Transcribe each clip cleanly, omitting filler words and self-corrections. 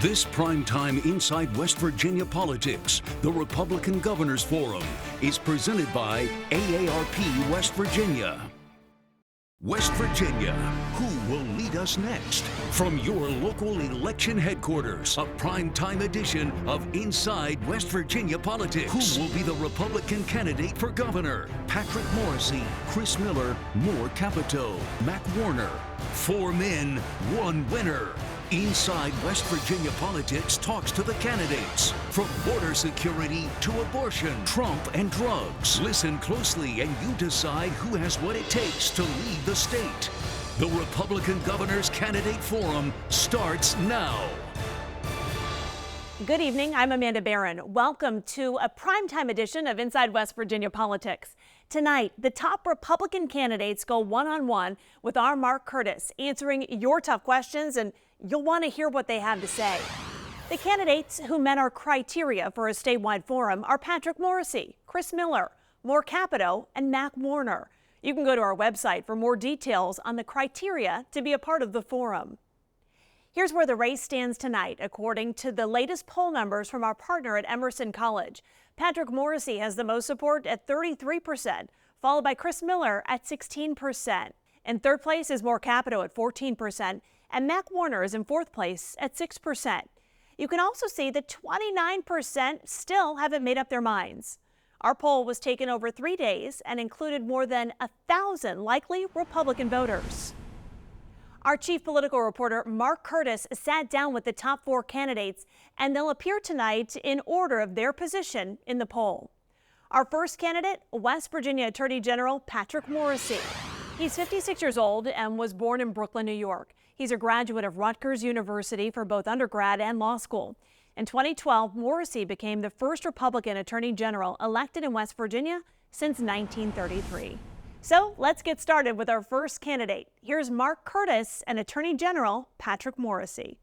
This primetime Inside West Virginia Politics, the Republican Governors Forum, is presented by AARP West Virginia. West Virginia, who will lead us next? From your local election headquarters, a primetime edition of Inside West Virginia Politics. Who will be the Republican candidate for governor? Patrick Morrisey, Chris Miller, Moore Capito, Mac Warner. 4 men, 1 winner. Inside West Virginia Politics talks to the candidates. From border security to abortion, Trump and drugs. Listen closely and you decide who has what it takes to lead the state. The Republican Governors Candidate Forum starts now. Good evening, I'm Amanda Barron. Welcome to a primetime edition of Inside West Virginia Politics. Tonight, the top Republican candidates go one-on-one with our Mark Curtis, answering your tough questions, and you'll want to hear what they have to say. The candidates who met our criteria for a statewide forum are Patrick Morrisey, Chris Miller, Moore Capito, and Mac Warner. You can go to our website for more details on the criteria to be a part of the forum. Here's where the race stands tonight, according to the latest poll numbers from our partner at Emerson College. Patrick Morrisey has the most support at 33%, followed by Chris Miller at 16%. In third place is Moore Capito at 14%, and Mac Warner is in fourth place at 6%. You can also see that 29% still haven't made up their minds. Our poll was taken over 3 days and included more than 1,000 likely Republican voters. Our chief political reporter, Mark Curtis, sat down with the top 4 candidates, and they'll appear tonight in order of their position in the poll. Our first candidate, West Virginia Attorney General Patrick Morrisey. He's 56 years old and was born in Brooklyn, New York. He's a graduate of Rutgers University for both undergrad and law school. In 2012, Morrisey became the first Republican Attorney General elected in West Virginia since 1933. So let's get started with our first candidate. Here's Mark Curtis and Attorney General Patrick Morrisey.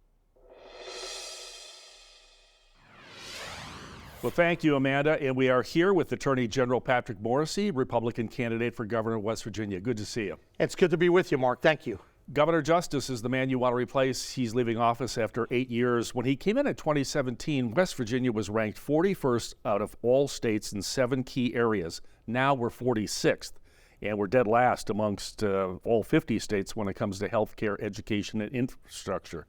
Well, thank you, Amanda. And we are here with Attorney General Patrick Morrisey, Republican candidate for governor of West Virginia. Good to see you. It's good to be with you, Mark. Thank you. Governor Justice is the man you want to replace. He's leaving office after 8 years. When he came in 2017, West Virginia was ranked 41st out of all states in 7 key areas. Now we're 46th. And we're dead last amongst all 50 states when it comes to health care, education, and infrastructure.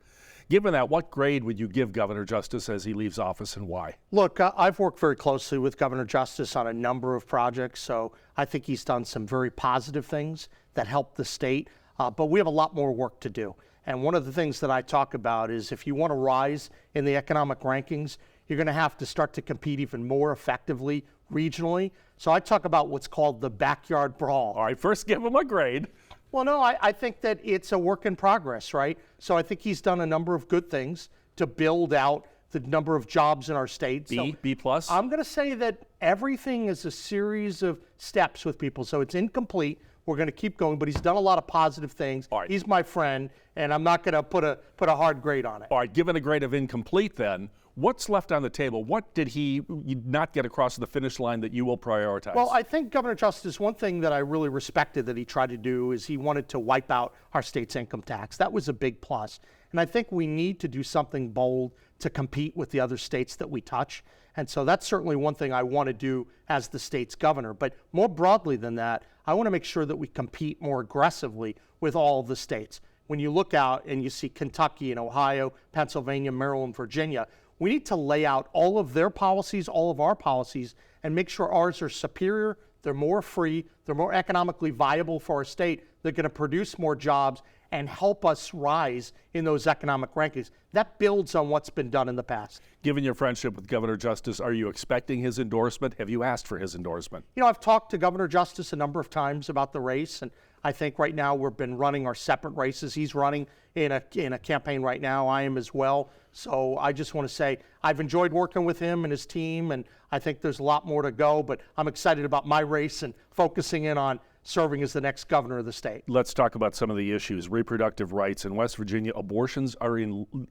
Given that, what grade would you give Governor Justice as he leaves office, and why? Look, I've worked very closely with Governor Justice on a number of projects, so I think he's done some very positive things that help the state, but we have a lot more work to do. And one of the things that I talk about is if you want to rise in the economic rankings, you're going to have to start to compete even more effectively regionally. So I talk about what's called the backyard brawl. All right, first give him a grade. Well, no, I think that it's a work in progress, right? So I think he's done a number of good things to build out the number of jobs in our state. B plus? I'm going to say that everything is a series of steps with people. So it's incomplete. We're going to keep going, but he's done a lot of positive things. All right. He's my friend, and I'm not going to put a hard grade on it. All right, given a grade of incomplete then, what's left on the table? What did he not get across the finish line that you will prioritize? Well, I think Governor Justice, one thing that I really respected that he tried to do is he wanted to wipe out our state's income tax. That was a big plus. And I think we need to do something bold to compete with the other states that we touch. And so that's certainly one thing I want to do as the state's governor. But more broadly than that, I want to make sure that we compete more aggressively with all of the states. When you look out and you see Kentucky and Ohio, Pennsylvania, Maryland, Virginia, we need to lay out all of their policies, all of our policies, and make sure ours are superior, they're more free, they're more economically viable for our state, they're going to produce more jobs and help us rise in those economic rankings. That builds on what's been done in the past. Given your friendship with Governor Justice, are you expecting his endorsement? Have you asked for his endorsement? You know, I've talked to Governor Justice a number of times about the race, and I think right now we've been running our separate races. He's running in a campaign right now. I am as well. So I just want to say I've enjoyed working with him and his team, and I think there's a lot more to go, but I'm excited about my race and focusing in on serving as the next governor of the state. Let's talk about some of the issues. Reproductive rights. In West Virginia, abortions are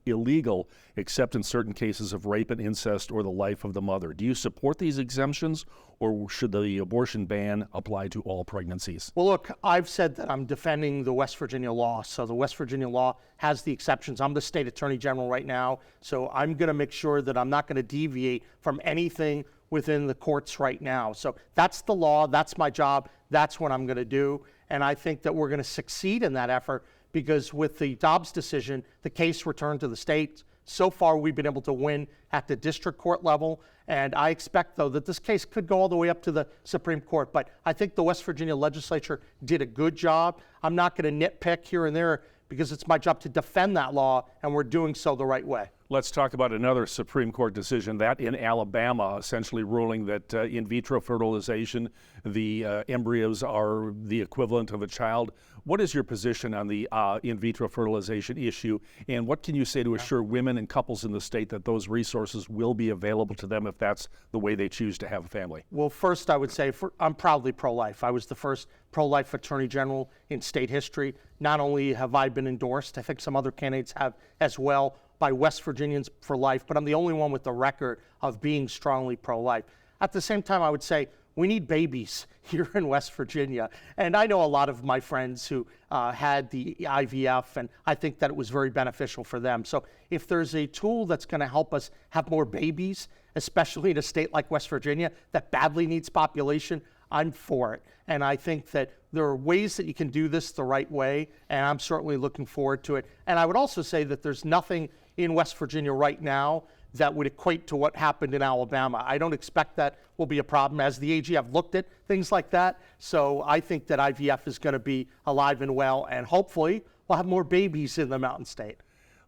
illegal except in certain cases of rape and incest or the life of the mother. Do you support these exemptions, or should the abortion ban apply to all pregnancies? Well, look, I've said that I'm defending the West Virginia law. So the West Virginia law has the exceptions. I'm the state attorney general right now, so I'm going to make sure that I'm not going to deviate from anything within the courts right now. So that's the law, that's my job, that's what I'm going to do. And I think that we're going to succeed in that effort because with the Dobbs decision, the case returned to the state. So far, we've been able to win at the district court level. And I expect, though, that this case could go all the way up to the Supreme Court. But I think the West Virginia legislature did a good job. I'm not going to nitpick here and there because it's my job to defend that law, and we're doing so the right way. Let's talk about another Supreme Court decision, that in Alabama, essentially ruling that in vitro fertilization, the embryos are the equivalent of a child. What is your position on the in vitro fertilization issue, and what can you say to assure women and couples in the state that those resources will be available to them if that's the way they choose to have a family? Well, first I would say I'm proudly pro-life. I was the first pro-life attorney general in state history. Not only have I been endorsed, I think some other candidates have as well, by West Virginians for life, but I'm the only one with the record of being strongly pro-life. At the same time, I would say we need babies here in West Virginia. And I know a lot of my friends who had the IVF, and I think that it was very beneficial for them. So if there's a tool that's going to help us have more babies, especially in a state like West Virginia that badly needs population, I'm for it. And I think that there are ways that you can do this the right way, and I'm certainly looking forward to it. And I would also say that there's nothing in West Virginia right now that would equate to what happened in Alabama. I don't expect that will be a problem. As the AG, I've looked at things like that. So I think that IVF is going to be alive and well, and hopefully we'll have more babies in the Mountain State.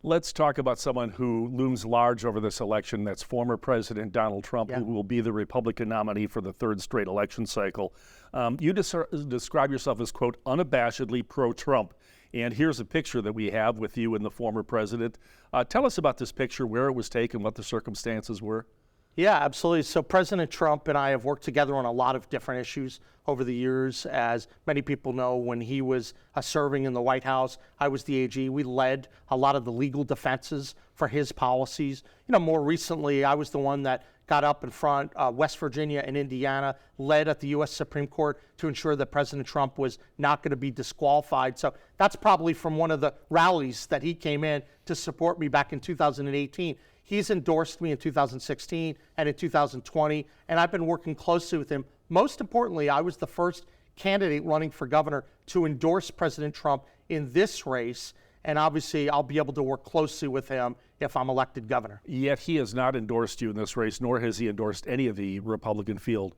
Let's talk about someone who looms large over this election. That's former President Donald Trump, who will be the Republican nominee for the third straight election cycle. You describe yourself as, quote, unabashedly pro-Trump. And here's a picture that we have with you and the former president. Tell us about this picture, where it was taken, what the circumstances were. Yeah, absolutely. So President Trump and I have worked together on a lot of different issues over the years. As many people know, when he was serving in the White House, I was the AG. We led a lot of the legal defenses for his policies. You know, more recently, I was the one that got up in front, West Virginia and Indiana, led at the U.S. Supreme Court to ensure that President Trump was not going to be disqualified. So that's probably from one of the rallies that he came in to support me back in 2018. He's endorsed me in 2016 and in 2020, and I've been working closely with him. Most importantly, I was the first candidate running for governor to endorse President Trump in this race, and obviously I'll be able to work closely with him if I'm elected governor. Yet he has not endorsed you in this race, nor has he endorsed any of the Republican field.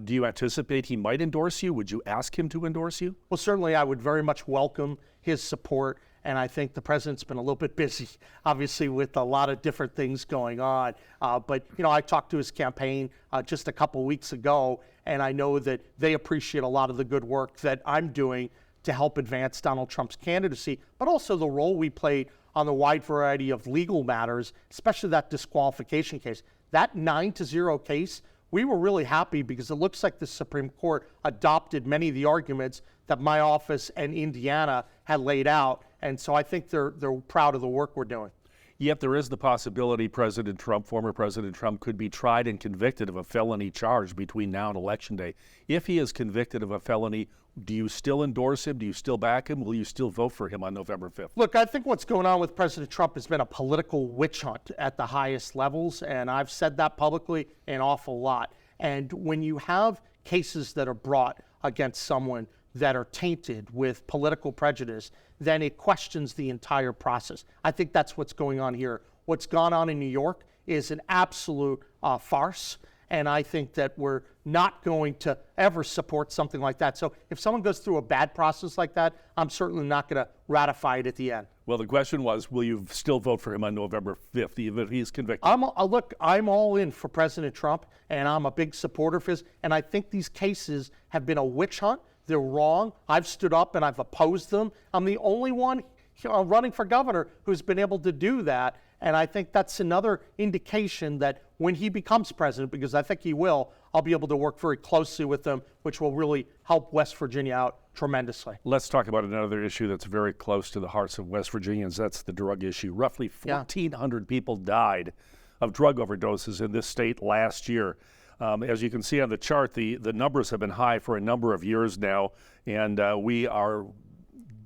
Do you anticipate he might endorse you? Would you ask him to endorse you? Well, certainly I would very much welcome his support. And I think the president's been a little bit busy, obviously, with a lot of different things going on. But, you know, I talked to his campaign just a couple weeks ago, and I know that they appreciate a lot of the good work that I'm doing to help advance Donald Trump's candidacy, but also the role we played on the wide variety of legal matters, especially that disqualification case. That 9-0 case, we were really happy because it looks like the Supreme Court adopted many of the arguments that my office and Indiana had laid out. And so I think they're proud of the work we're doing. Yet there is the possibility President Trump, former President Trump, could be tried and convicted of a felony charge between now and Election Day. If he is convicted of a felony, do you still endorse him? Do you still back him? Will you still vote for him on November 5th? Look, I think what's going on with President Trump has been a political witch hunt at the highest levels, and I've said that publicly an awful lot. And when you have cases that are brought against someone that are tainted with political prejudice, then it questions the entire process. I think that's what's going on here. What's gone on in New York is an absolute farce, and I think that we're not going to ever support something like that. So if someone goes through a bad process like that, I'm certainly not going to ratify it at the end. Well, the question was, will you still vote for him on November 5th, even if he's convicted? Look, I'm all in for President Trump, and I'm a big supporter of his, and I think these cases have been a witch hunt. They're wrong. I've stood up and I've opposed them. I'm the only one running for governor who's been able to do that. And I think that's another indication that when he becomes president, because I think he will, I'll be able to work very closely with him, which will really help West Virginia out tremendously. Let's talk about another issue that's very close to the hearts of West Virginians. That's the drug issue. Roughly 1,400 people died of drug overdoses in this state last year. As you can see on the chart, the numbers have been high for a number of years now, and we are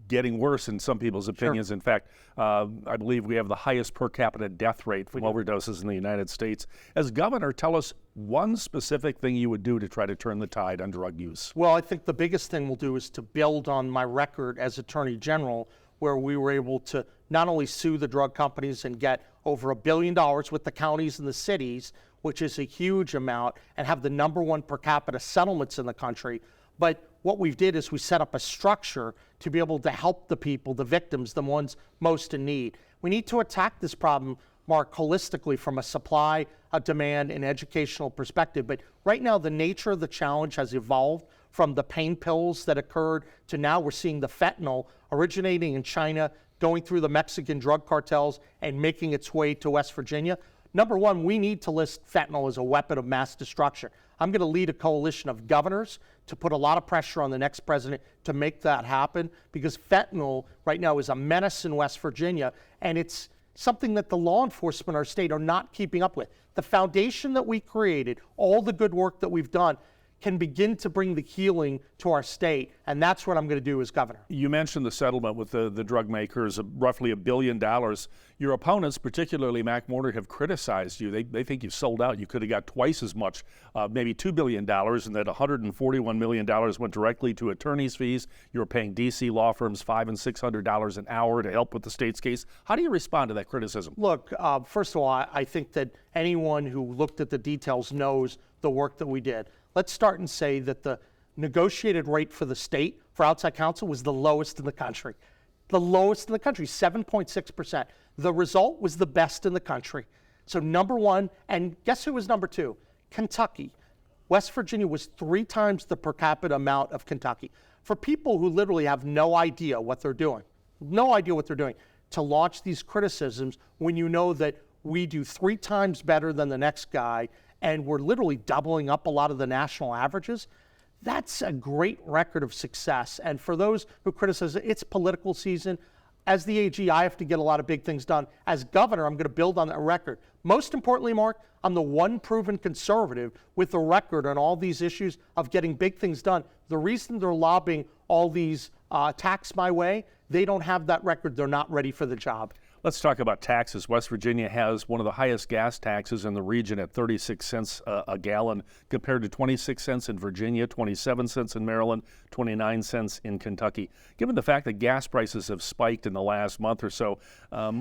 getting worse in some people's opinions. Sure. In fact, I believe we have the highest per capita death rate from overdoses in the United States. As governor, tell us one specific thing you would do to try to turn the tide on drug use. Well, I think the biggest thing we'll do is to build on my record as Attorney General, where we were able to not only sue the drug companies and get over $1 billion with the counties and the cities, which is a huge amount, and have the #1 per capita settlements in the country, but what we did is we set up a structure to be able to help the people, the victims, the ones most in need. We need to attack this problem, Mark, holistically from a supply, a demand, and educational perspective. But right now, the nature of the challenge has evolved from the pain pills that occurred to now we're seeing the fentanyl originating in China, going through the Mexican drug cartels, and making its way to West Virginia. Number one, we need to list fentanyl as a weapon of mass destruction. I'm going to lead a coalition of governors to put a lot of pressure on the next president to make that happen, because fentanyl right now is a menace in West Virginia, and it's something that the law enforcement in our state are not keeping up with. The foundation that we created, all the good work that we've done, can begin to bring the healing to our state, and that's what I'm going to do as governor. You mentioned the settlement with the drug makers of roughly $1 billion. Your opponents, particularly Mac Warner, have criticized you. They think you sold out. You could have got twice as much, maybe $2 billion, and that $141 million went directly to attorney's fees. You were paying D.C. law firms $500 and $600 an hour to help with the state's case. How do you respond to that criticism? Look, first of all, I think that anyone who looked at the details knows the work that we did. Let's start and say that the negotiated rate for the state for outside counsel was the lowest in the country. The lowest in the country, 7.6%. The result was the best in the country. So #1, and guess who was #2? Kentucky. West Virginia was 3 times the per capita amount of Kentucky. For people who literally have no idea what they're doing, to launch these criticisms when you know that we do 3 times better than the next guy, and we're literally doubling up a lot of the national averages, that's a great record of success. And for those who criticize it, it's political season. As the AG, I have to get a lot of big things done. As governor, I'm going to build on that record. Most importantly, Mark, I'm the one proven conservative with a record on all these issues of getting big things done. The reason they're lobbying all these attacks my way, they don't have that record. They're not ready for the job. Let's talk about taxes. West Virginia has one of the highest gas taxes in the region at 36 cents a gallon, compared to 26 cents in Virginia, 27 cents in Maryland, 29 cents in Kentucky. Given the fact that gas prices have spiked in the last month or so,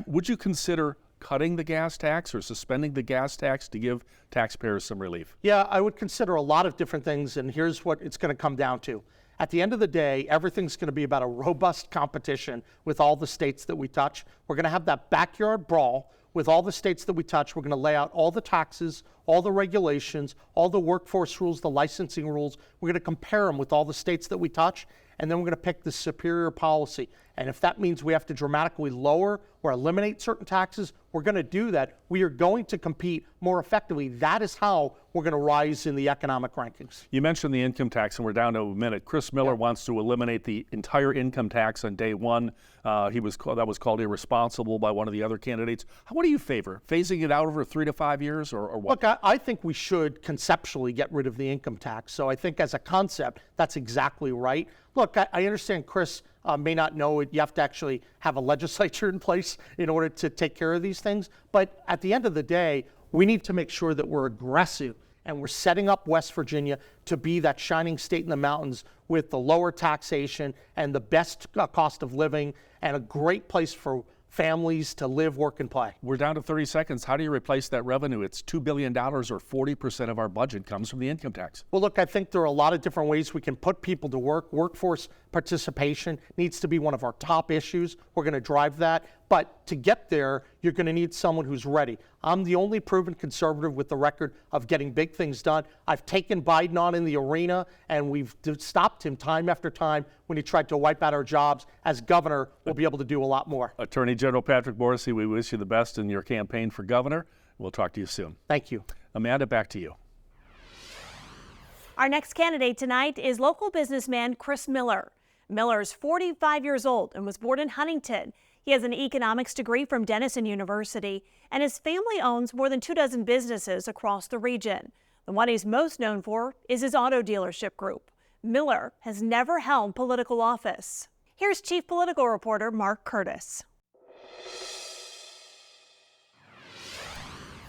would you consider cutting the gas tax or suspending the gas tax to give taxpayers some relief? Yeah, I would consider a lot of different things, and here's what it's going to come down to. At the end of the day, everything's going to be about a robust competition with all the states that we touch. We're going to have that backyard brawl with all the states that we touch. We're going to lay out all the taxes, all the regulations, all the workforce rules, the licensing rules. We're going to compare them with all the states that we touch, and then we're going to pick the superior policy. And if that means we have to dramatically lower or eliminate certain taxes, we're going to do that. We are going to compete more effectively. That is how we're going to rise in the economic rankings. You mentioned the income tax, and we're down to a minute. Chris Miller wants to eliminate the entire income tax on day one. That was called irresponsible by one of the other candidates. What do you favor? Phasing it out over 3 to 5 years, or what? Look, I think we should conceptually get rid of the income tax. So I think as a concept, that's exactly right. Look, I understand Chris may not know it. You have to actually have a legislature in place in order to take care of these things. But at the end of the day, we need to make sure that we're aggressive and we're setting up West Virginia to be that shining state in the mountains with the lower taxation and the best cost of living and a great place for families to live, work, and play. We're down to 30 seconds. How do you replace that revenue? It's $2 billion, or 40% of our budget comes from the income tax. Well, look, I think there are a lot of different ways we can put people to work. Workforce participation needs to be one of our top issues. We're going to drive that. But to get there, you're going to need someone who's ready. I'm the only proven conservative with the record of getting big things done. I've taken Biden on in the arena, and we've stopped him time after time when he tried to wipe out our jobs. As governor, we'll be able to do a lot more. Attorney General Patrick Morrisey, we wish you the best in your campaign for governor. We'll talk to you soon. Thank you. Amanda, back to you. Our next candidate tonight is local businessman Chris Miller. Miller's 45 years old and was born in Huntington. He has an economics degree from Denison University, and his family owns more than 24 businesses across the region. The one he's most known for is his auto dealership group. Miller has never held political office. Here's Chief Political Reporter Mark Curtis.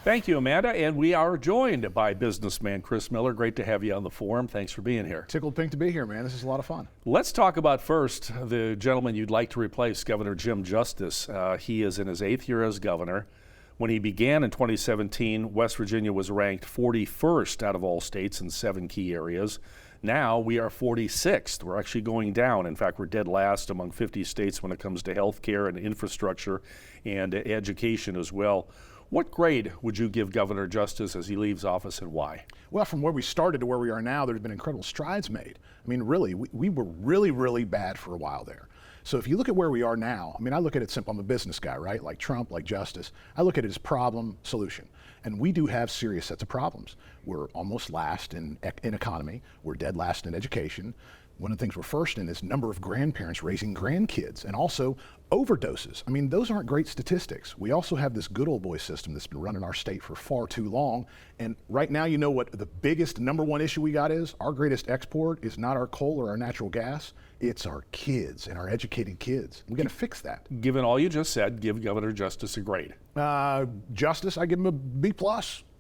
Thank you, Amanda. And we are joined by businessman Chris Miller. Great to have you on the forum. Thanks for being here. Tickled pink to be here, man. This is a lot of fun. Let's talk about first the gentleman you'd like to replace, Governor Jim Justice. He is in his 8th year as governor. When he began in 2017, West Virginia was ranked 41st out of all states in 7 key areas. Now we are 46th. We're actually going down. In fact, we're dead last among 50 states when it comes to health care and infrastructure and education as well. What grade would you give Governor Justice as he leaves office, and why? Well, from where we started to where we are now, there's been incredible strides made. I mean, really, we were really bad for a while there. So if you look at where we are now, I mean, I look at it simple. I'm a business guy, right? Like Trump, like Justice. I look at it as problem, solution. And we do have serious sets of problems. We're almost last in economy. We're dead last in education. One of the things we're first in is number of grandparents raising grandkids, and also overdoses. I mean, those aren't great statistics. We also have this good old boy system that's been running our state for far too long. And right now, you know what the biggest #1 issue we got is? Our greatest export is not our coal or our natural gas. It's our kids and our educated kids. We're going to fix that. Given all you just said, give Governor Justice a grade. Justice, I give him a B+.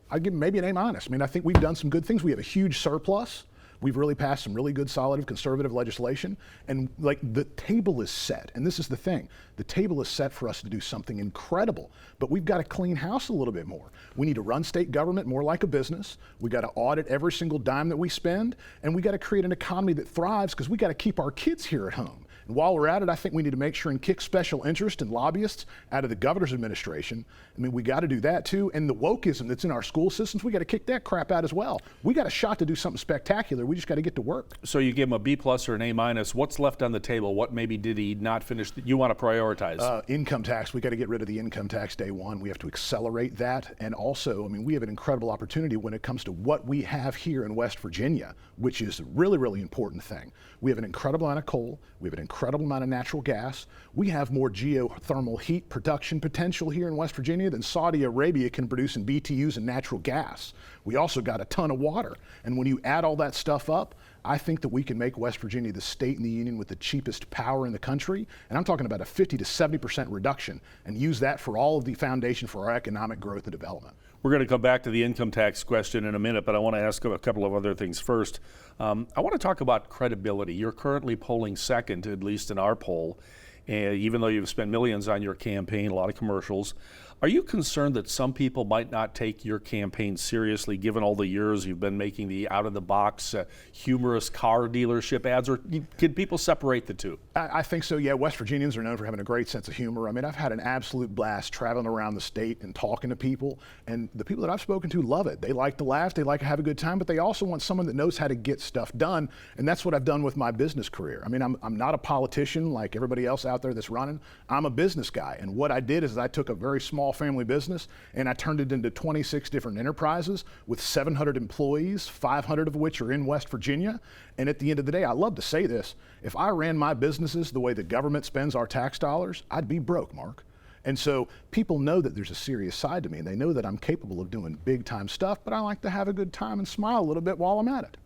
I give him maybe an A-. I mean, I think we've done some good things. We have a huge surplus. We've really passed some really good, solid, conservative legislation. And like the table is set. And this is the thing. The table is set for us to do something incredible. But we've got to clean house a little bit more. We need to run state government more like a business. We got to audit every single dime that we spend. And we got to create an economy that thrives, because we got to keep our kids here at home. And while we're at it, I think we need to make sure and kick special interest and lobbyists out of the governor's administration. I mean, we got to do that too. And the wokeism that's in our school systems, we got to kick that crap out as well. We got a shot to do something spectacular. We just got to get to work. So you give him a B+ or an A-. What's left on the table? What maybe did he not finish that you want to prioritize? Income tax. We got to get rid of the income tax day one. We have to accelerate that. And also, I mean, we have an incredible opportunity when it comes to what we have here in West Virginia, which is a really important thing. We have an incredible amount of coal. We have an incredible amount of natural gas. We have more geothermal heat production potential here in West Virginia than Saudi Arabia can produce in BTUs and natural gas. We also got a ton of water. And when you add all that stuff up, I think that we can make West Virginia the state in the union with the cheapest power in the country. And I'm talking about a 50 to 70% reduction, and use that for all of the foundation for our economic growth and development. We're going to come back to the income tax question in a minute, but I want to ask a couple of other things first. I want to talk about credibility. You're currently polling second, at least in our poll, even though you've spent millions on your campaign, a lot of commercials. Are you concerned that some people might not take your campaign seriously, given all the years you've been making the out-of-the-box, humorous car dealership ads, or can people separate the two? I think so, yeah. West Virginians are known for having a great sense of humor. I mean, I've had an absolute blast traveling around the state and talking to people, and the people that I've spoken to love it. They like to laugh, they like to have a good time, but they also want someone that knows how to get stuff done, and that's what I've done with my business career. I mean, I'm not a politician like everybody else out there that's running. I'm a business guy, and what I did is I took a very small family business and I turned it into 26 different enterprises with 700 employees, 500 of which are in West Virginia. And at the end of the day, I love to say this, if I ran my businesses the way the government spends our tax dollars, I'd be broke, Mark. And so people know that there's a serious side to me, and they know that I'm capable of doing big time stuff, but I like to have a good time and smile a little bit while I'm at it.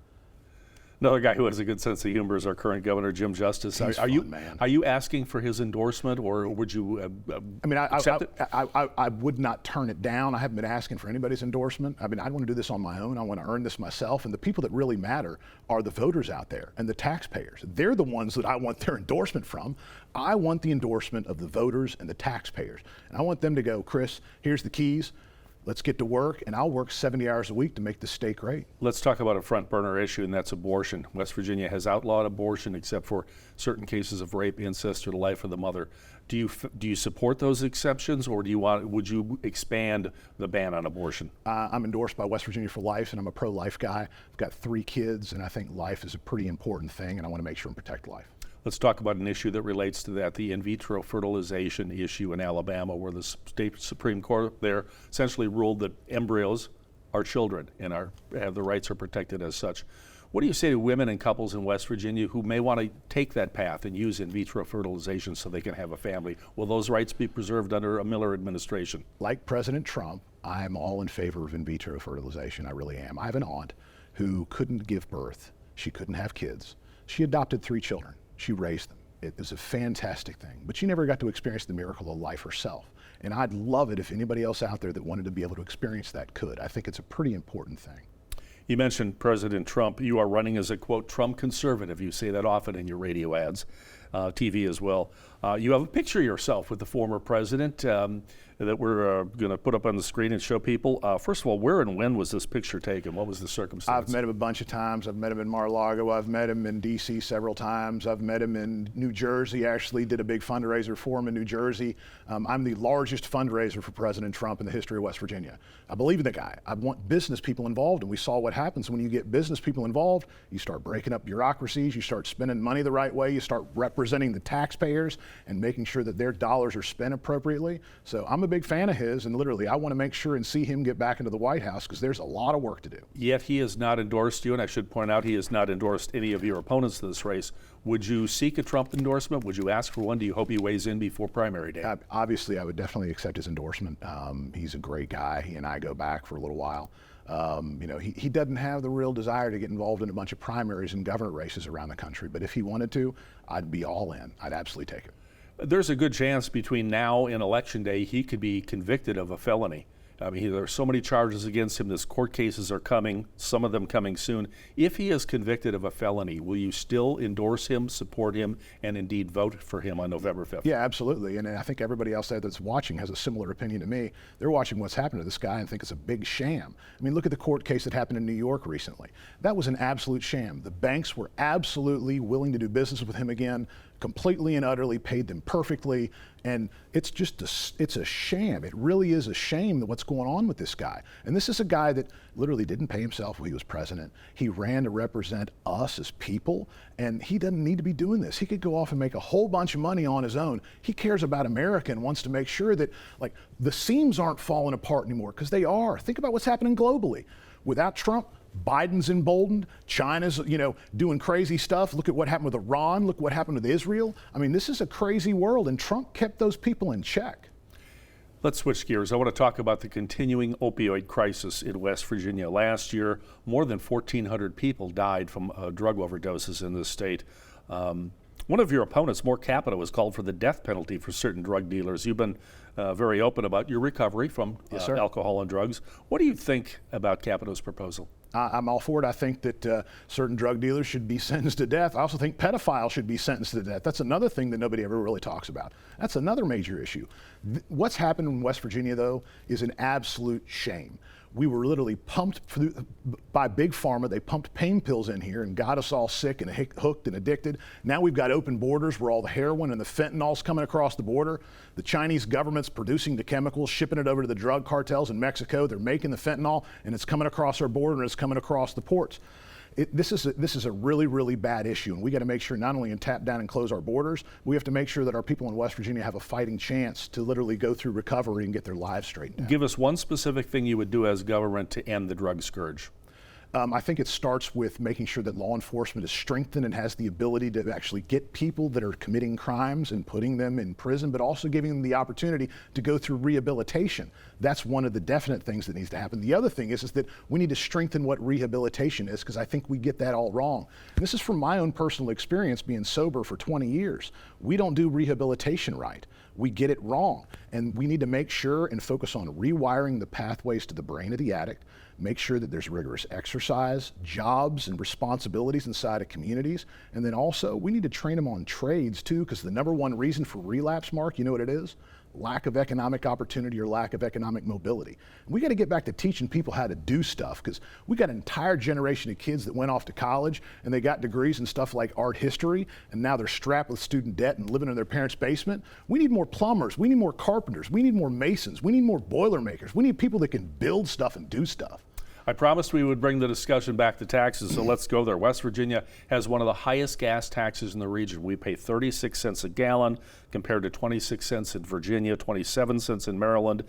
Another guy who has a good sense of humor is our current governor, Jim Justice. He's fun, man. Are you asking for his endorsement, or would you accept it? I would not turn it down. I haven't been asking for anybody's endorsement. I mean, I want to do this on my own. I want to earn this myself. And the people that really matter are the voters out there and the taxpayers. They're the ones that I want their endorsement from. I want the endorsement of the voters and the taxpayers. And I want them to go, Chris, here's the keys. Let's get to work, and I'll work 70 hours a week to make this state great. Let's talk about a front burner issue, and that's abortion. West Virginia has outlawed abortion except for certain cases of rape, incest, or the life of the mother. Do you support those exceptions, or would you expand the ban on abortion? I'm endorsed by West Virginia for Life, and I'm a pro-life guy. I've got 3 kids, and I think life is a pretty important thing, and I want to make sure and protect life. Let's talk about an issue that relates to that, the in vitro fertilization issue in Alabama, where the state Supreme Court there essentially ruled that embryos are children and have the rights are protected as such. What do you say to women and couples in West Virginia who may want to take that path and use in vitro fertilization so they can have a family? Will those rights be preserved under a Miller administration? Like President Trump, I'm all in favor of in vitro fertilization. I really am. I have an aunt who couldn't give birth. She couldn't have kids. She adopted 3 children. She raised them. It was a fantastic thing, but she never got to experience the miracle of life herself. And I'd love it if anybody else out there that wanted to be able to experience that could. I think it's a pretty important thing. You mentioned President Trump. You are running as a, quote, Trump conservative. You say that often in your radio ads, TV as well. You have a picture of yourself with the former president that we're going to put up on the screen and show people. First of all, where and when was this picture taken? What was the circumstance? I've met him a bunch of times. I've met him in Mar-a-Lago. I've met him in D.C. several times. I've met him in New Jersey. Actually did a big fundraiser for him in New Jersey. I'm the largest fundraiser for President Trump in the history of West Virginia. I believe in the guy. I want business people involved, and we saw what happens when you get business people involved. You start breaking up bureaucracies. You start spending money the right way. You start representing the taxpayers and making sure that their dollars are spent appropriately. So I'm a big fan of his, and literally I want to make sure and see him get back into the White House because there's a lot of work to do. Yet he has not endorsed you, and I should point out he has not endorsed any of your opponents in this race. Would you seek a Trump endorsement? Would you ask for one? Do you hope he weighs in before primary day? Obviously, I would definitely accept his endorsement. He's a great guy. He and I go back for a little while. He doesn't have the real desire to get involved in a bunch of primaries and governor races around the country, but if he wanted to, I'd be all in. I'd absolutely take it. There's a good chance between now and Election Day he could be convicted of a felony. I mean, there are so many charges against him. These court cases are coming, some of them coming soon. If he is convicted of a felony, will you still endorse him, support him, and indeed vote for him on November 5th? Yeah, absolutely. And I think everybody else that's watching has a similar opinion to me. They're watching what's happened to this guy and think it's a big sham. I mean, look at the court case that happened in New York recently. That was an absolute sham. The banks were absolutely willing to do business with him again, completely and utterly paid them perfectly, and it's a sham. It really is a shame that what's going on with this guy. And this is a guy that literally didn't pay himself when he was president. He ran to represent us as people, and he doesn't need to be doing this. He could go off and make a whole bunch of money on his own. He cares about America and wants to make sure that the seams aren't falling apart anymore, because they are. Think about what's happening globally. Without Trump, Biden's emboldened, China's, doing crazy stuff. Look at what happened with Iran, look what happened with Israel. I mean, this is a crazy world, and Trump kept those people in check. Let's switch gears. I want to talk about the continuing opioid crisis in West Virginia. Last year, more than 1,400 people died from drug overdoses in this state. One of your opponents, More Capital, has called for the death penalty for certain drug dealers. You've been very open about your recovery from alcohol and drugs. What do you think about Capito's proposal? I'm all for it. I think that certain drug dealers should be sentenced to death. I also think pedophiles should be sentenced to death. That's another thing that nobody ever really talks about. That's another major issue. What's happened in West Virginia, though, is an absolute shame. We were literally pumped by Big Pharma. They pumped pain pills in here and got us all sick and hooked and addicted. Now we've got open borders where all the heroin and the fentanyl's coming across the border. The Chinese government's producing the chemicals, shipping it over to the drug cartels in Mexico. They're making the fentanyl, and it's coming across our border and it's coming across the ports. This is a really, really bad issue, and we got to make sure not only to tap down and close our borders, we have to make sure that our people in West Virginia have a fighting chance to literally go through recovery and get their lives straightened out. Give us one specific thing you would do as government to end the drug scourge. I think it starts with making sure that law enforcement is strengthened and has the ability to actually get people that are committing crimes and putting them in prison, but also giving them the opportunity to go through rehabilitation. That's one of the definite things that needs to happen. The other thing is that we need to strengthen what rehabilitation is, because I think we get that all wrong. And this is from my own personal experience being sober for 20 years. We don't do rehabilitation right. We get it wrong. And we need to make sure and focus on rewiring the pathways to the brain of the addict, make sure that there's rigorous exercise, jobs, and responsibilities inside of communities. And then also, we need to train them on trades too, because the number one reason for relapse, Mark, you know what it is? lack of economic opportunity or lack of economic mobility. We got to get back to teaching people how to do stuff, because we got an entire generation of kids that went off to college and they got degrees in stuff like art history, and now they're strapped with student debt and living in their parents' basement. We need more plumbers, we need more carpenters, we need more masons, we need more Boilermakers. We need people that can build stuff and do stuff. I promised we would bring the discussion back to taxes, so let's go there. West Virginia has one of the highest gas taxes in the region. We pay 36 cents a gallon compared to 26 cents in Virginia, 27 cents in Maryland,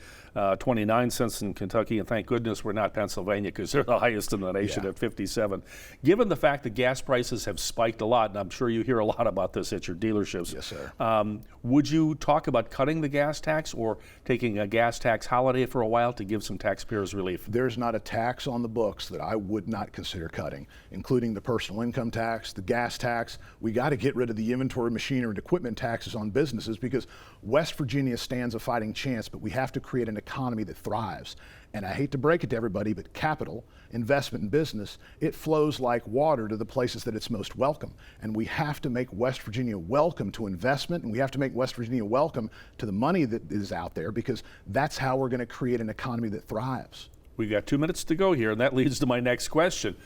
29 cents in Kentucky, and thank goodness we're not Pennsylvania, because they're the highest in the nation at 57. Given the fact that gas prices have spiked a lot, and I'm sure you hear a lot about this at your dealerships. Yes, sir. Would you talk about cutting the gas tax or taking a gas tax holiday for a while to give some taxpayers relief? There's not a tax on the books that I would not consider cutting, including the personal income tax, the gas tax. We got to get rid of the inventory, machinery, and equipment taxes on businesses, because West Virginia stands a fighting chance, but we have to create an economy that thrives. And I hate to break it to everybody, but capital, investment in business, it flows like water to the places that it's most welcome. And we have to make West Virginia welcome to investment, and we have to make West Virginia welcome to the money that is out there, because that's how we're going to create an economy that thrives. We've got 2 minutes to go here, and that leads to my next question.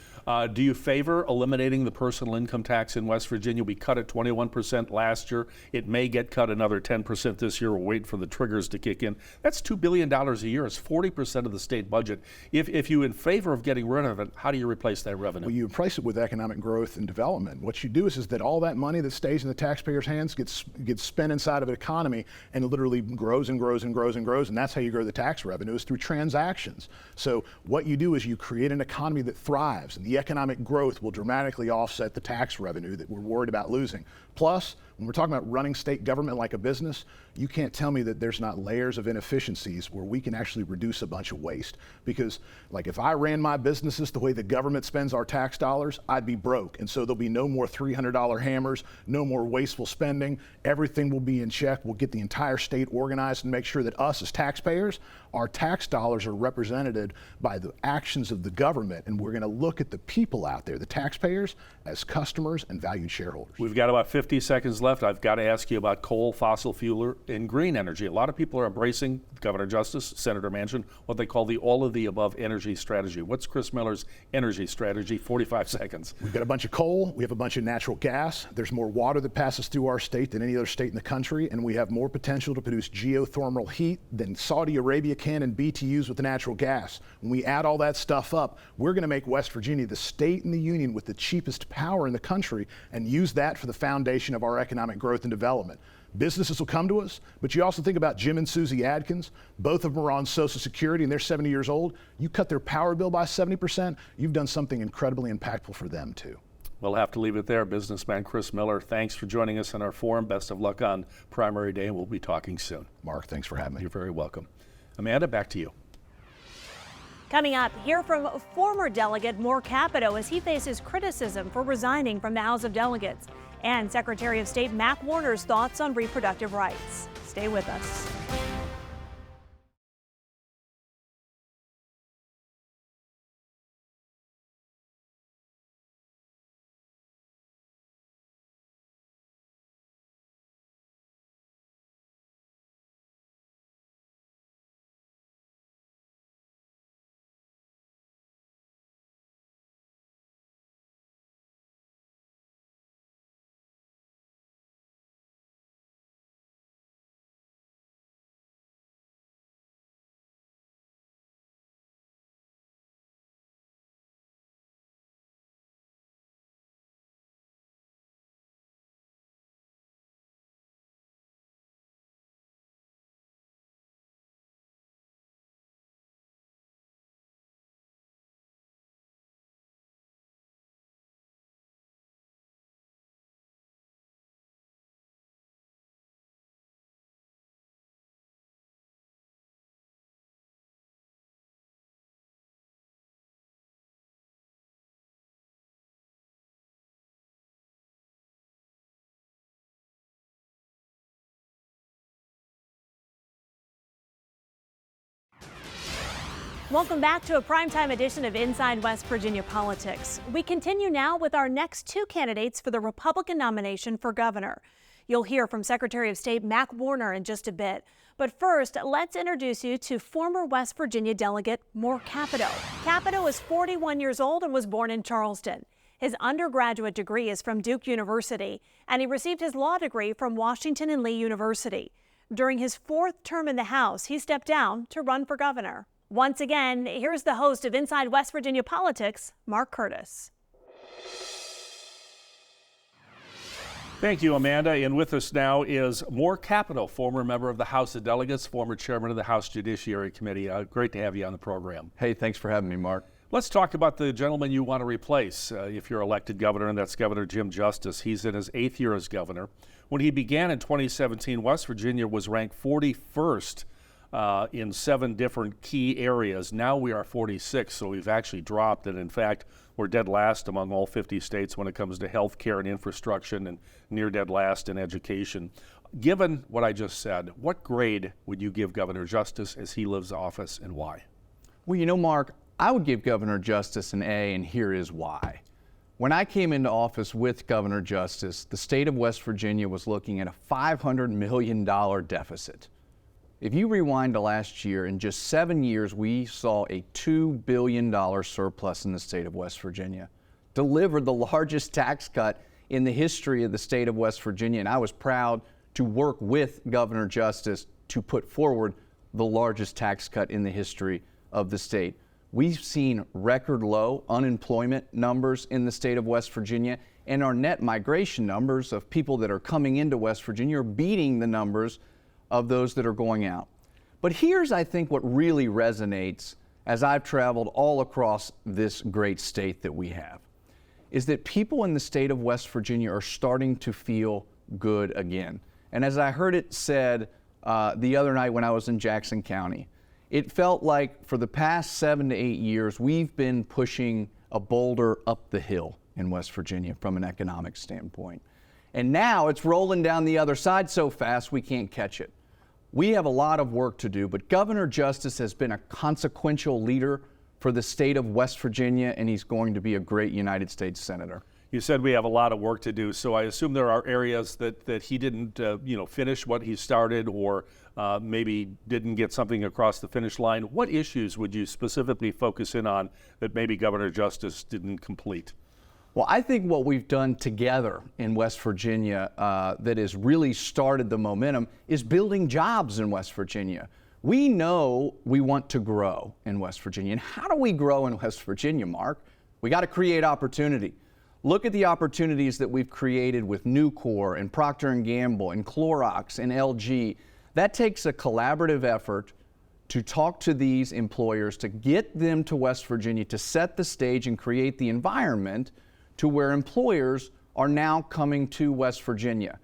Do you favor eliminating the personal income tax in West Virginia? We cut it 21% last year. It may get cut another 10% this year. We're waiting for the triggers to kick in. That's $2 billion a year. It's 40% of the state budget. If you're in favor of getting rid of it, how do you replace that revenue? Well, you replace it with economic growth and development. What you do is that all that money that stays in the taxpayers' hands gets spent inside of an economy, and it literally grows and grows and grows and grows, and that's how you grow the tax revenue, is through transactions. So what you do is you create an economy that thrives, and the economic growth will dramatically offset the tax revenue that we're worried about losing. Plus, when we're talking about running state government like a business, you can't tell me that there's not layers of inefficiencies where we can actually reduce a bunch of waste. Because, like, if I ran my businesses the way the government spends our tax dollars, I'd be broke. And so there'll be no more $300 hammers, no more wasteful spending. Everything will be in check. We'll get the entire state organized and make sure that us as taxpayers, our tax dollars are represented by the actions of the government. And we're going to look at the people out there, the taxpayers, as customers and valued shareholders. We've got about 50 seconds left. I've got to ask you about coal, fossil fuel, and green energy. A lot of people are embracing, Governor Justice, Senator Manchin, what they call the all-of-the-above energy strategy. What's Chris Miller's energy strategy? 45 seconds. We've got a bunch of coal. We have a bunch of natural gas. There's more water that passes through our state than any other state in the country, and we have more potential to produce geothermal heat than Saudi Arabia can in BTUs with the natural gas. When we add all that stuff up, we're going to make West Virginia the state in the union with the cheapest power in the country, and use that for the foundation of our economic growth and development. Businesses will come to us, but you also think about Jim and Susie Adkins. Both of them are on Social Security and they're 70 years old. You cut their power bill by 70%, you've done something incredibly impactful for them too. We'll have to leave it there. Businessman Chris Miller, thanks for joining us in our forum. Best of luck on primary day, and we'll be talking soon. Mark, thanks for having me. You're very welcome. Amanda, back to you. Coming up, hear from former delegate Moore Capito as he faces criticism for resigning from the House of Delegates. And Secretary of State Mac Warner's thoughts on reproductive rights. Stay with us. Welcome back to a primetime edition of Inside West Virginia Politics. We continue now with our next two candidates for the Republican nomination for governor. You'll hear from Secretary of State Mac Warner in just a bit. But first, let's introduce you to former West Virginia delegate Mark Capito. Capito is 41 years old and was born in Charleston. His undergraduate degree is from Duke University, and he received his law degree from Washington and Lee University. During his fourth term in the House, he stepped down to run for governor. Once again, here's the host of Inside West Virginia Politics, Mark Curtis. Thank you, Amanda. And with us now is Mark Capito, former member of the House of Delegates, former chairman of the House Judiciary Committee. Great to have you on the program. Hey, thanks for having me, Mark. Let's talk about the gentleman you want to replace if you're elected governor, and that's Governor Jim Justice. He's in his 8th year as governor. When he began in 2017, West Virginia was ranked 41st in 7 different key areas. Now we are 46th, so we've actually dropped, and in fact, we're dead last among all 50 states when it comes to health care and infrastructure, and near dead last in education. Given what I just said, what grade would you give Governor Justice as he leaves office, and why? Well, you know, Mark, I would give Governor Justice an A, and here is why. When I came into office with Governor Justice, the state of West Virginia was looking at a $500 million deficit. If you rewind to last year, in just 7 years, we saw a $2 billion surplus in the state of West Virginia, delivered the largest tax cut in the history of the state of West Virginia, and I was proud to work with Governor Justice to put forward the largest tax cut in the history of the state. We've seen record low unemployment numbers in the state of West Virginia, and our net migration numbers of people that are coming into West Virginia are beating the numbers of those that are going out. But here's, I think, what really resonates as I've traveled all across this great state that we have, is that people in the state of West Virginia are starting to feel good again. And as I heard it said the other night when I was in Jackson County, it felt like for the past 7 to 8 years, we've been pushing a boulder up the hill in West Virginia from an economic standpoint. And now it's rolling down the other side so fast we can't catch it. We have a lot of work to do, but Governor Justice has been a consequential leader for the state of West Virginia, and he's going to be a great United States Senator. You said we have a lot of work to do, so I assume there are areas that he didn't finish what he started, or maybe didn't get something across the finish line. What issues would you specifically focus in on that maybe Governor Justice didn't complete? Well, I think what we've done together in West Virginia that has really started the momentum is building jobs in West Virginia. We know we want to grow in West Virginia. And how do we grow in West Virginia, Mark? We got to create opportunity. Look at the opportunities that we've created with Nucor and Procter & Gamble and Clorox and LG. That takes a collaborative effort to talk to these employers, to get them to West Virginia, to set the stage and create the environment to where employers are now coming to West Virginia.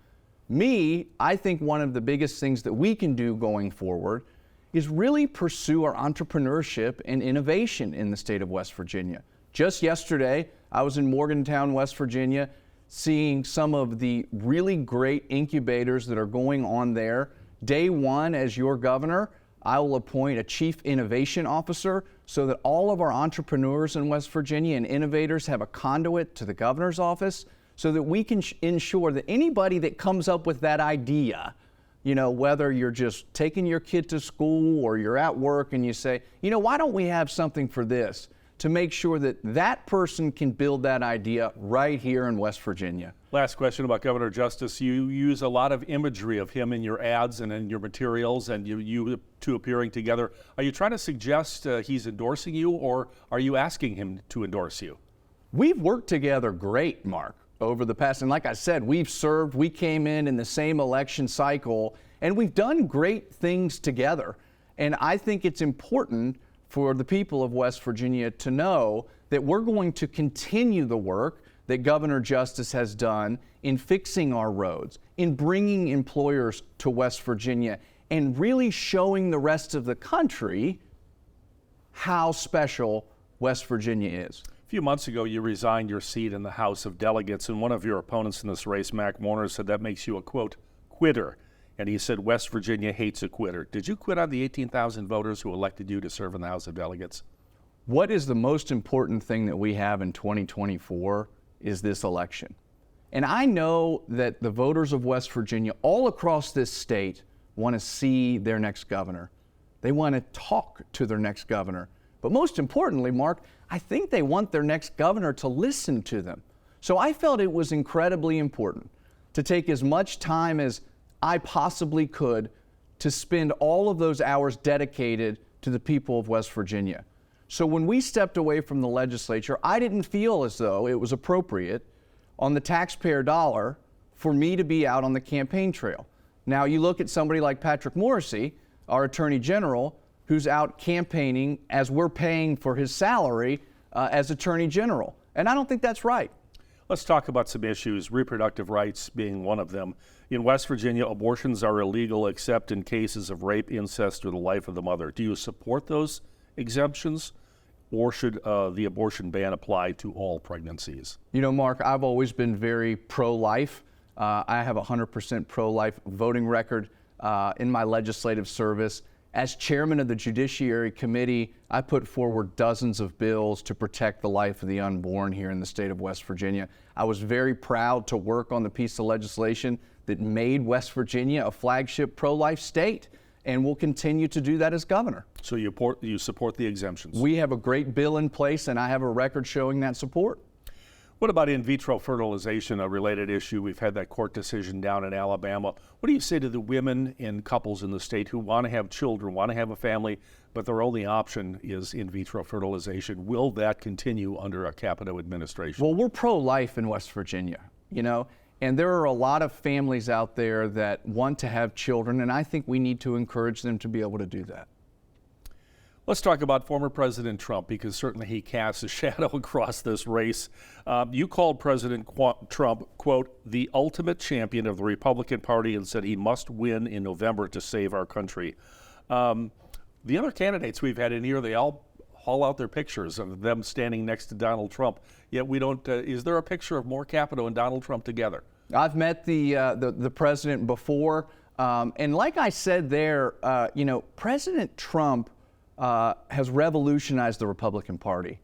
I think one of the biggest things that we can do going forward is really pursue our entrepreneurship and innovation in the state of West Virginia. Just yesterday, I was in Morgantown, West Virginia, seeing some of the really great incubators that are going on there. Day one, as your governor, I will appoint a chief innovation officer so that all of our entrepreneurs in West Virginia and innovators have a conduit to the governor's office so that we can ensure that anybody that comes up with that idea, whether you're just taking your kid to school or you're at work and you say, why don't we have something for this? To make sure that that person can build that idea right here in West Virginia. Last question about Governor Justice. You use a lot of imagery of him in your ads and in your materials, and you two appearing together. Are you trying to suggest he's endorsing you, or are you asking him to endorse you? We've worked together great, Mark, over the past, and like I said, we came in the same election cycle, and we've done great things together. And I think it's important for the people of West Virginia to know that we're going to continue the work that Governor Justice has done in fixing our roads, in bringing employers to West Virginia, and really showing the rest of the country how special West Virginia is. A few months ago, you resigned your seat in the House of Delegates, and one of your opponents in this race, Mac Warner, said that makes you a, quote, quitter. And he said West Virginia hates a quitter. Did you quit on the 18,000 voters who elected you to serve in the House of Delegates? What is the most important thing that we have in 2024 is this election. And I know that the voters of West Virginia all across this state want to see their next governor. They want to talk to their next governor. But most importantly, Mark, I think they want their next governor to listen to them. So I felt it was incredibly important to take as much time as I possibly could to spend all of those hours dedicated to the people of West Virginia. So when we stepped away from the legislature, I didn't feel as though it was appropriate on the taxpayer dollar for me to be out on the campaign trail. Now you look at somebody like Patrick Morrisey, our Attorney General, who's out campaigning as we're paying for his salary as Attorney General. And I don't think that's right. Let's talk about some issues, reproductive rights being one of them. In West Virginia, abortions are illegal except in cases of rape, incest, or the life of the mother. Do you support those exemptions, or should the abortion ban apply to all pregnancies? You know, Mark, I've always been very pro-life. I have a 100% pro-life voting record in my legislative service. As chairman of the Judiciary Committee, I put forward dozens of bills to protect the life of the unborn here in the state of West Virginia. I was very proud to work on the piece of legislation that made West Virginia a flagship pro-life state, and will continue to do that as governor. So you support the exemptions? We have a great bill in place, and I have a record showing that support. What about in vitro fertilization, a related issue? We've had that court decision down in Alabama. What do you say to the women and couples in the state who want to have children, want to have a family, but their only option is in vitro fertilization? Will that continue under a Capito administration? Well, we're pro-life in West Virginia, you know, and there are a lot of families out there that want to have children, and I think we need to encourage them to be able to do that. Let's talk about former President Trump, because certainly he casts a shadow across this race. You called President Trump, quote, the ultimate champion of the Republican Party, and said he must win in November to save our country. The other candidates we've had in here, they all haul out their pictures of them standing next to Donald Trump, yet we don't. Is there a picture of More Capito and Donald Trump together? I've met the president before, and like I said there, you know, President Trump has revolutionized the Republican Party.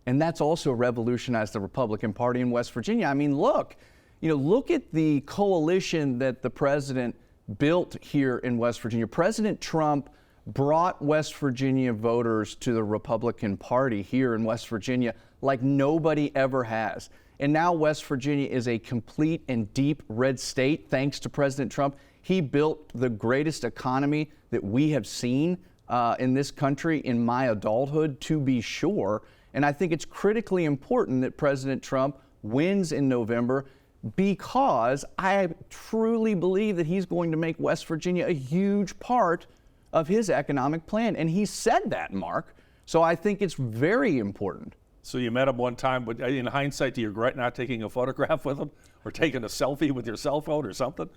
And that's also revolutionized the Republican Party in West Virginia. I mean, look at the coalition that the president built here in West Virginia. President Trump brought West Virginia voters to the Republican Party here in West Virginia like nobody ever has. And now West Virginia is a complete and deep red state thanks to President Trump. He built the greatest economy that we have seen in this country in my adulthood, to be sure. And I think it's critically important that President Trump wins in November, because I truly believe that he's going to make West Virginia a huge part of his economic plan. And he said that, Mark. So I think it's very important. So you met him one time, but in hindsight, do you regret not taking a photograph with him or taking a selfie with your cell phone or something?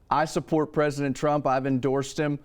I support President Trump. I've endorsed him.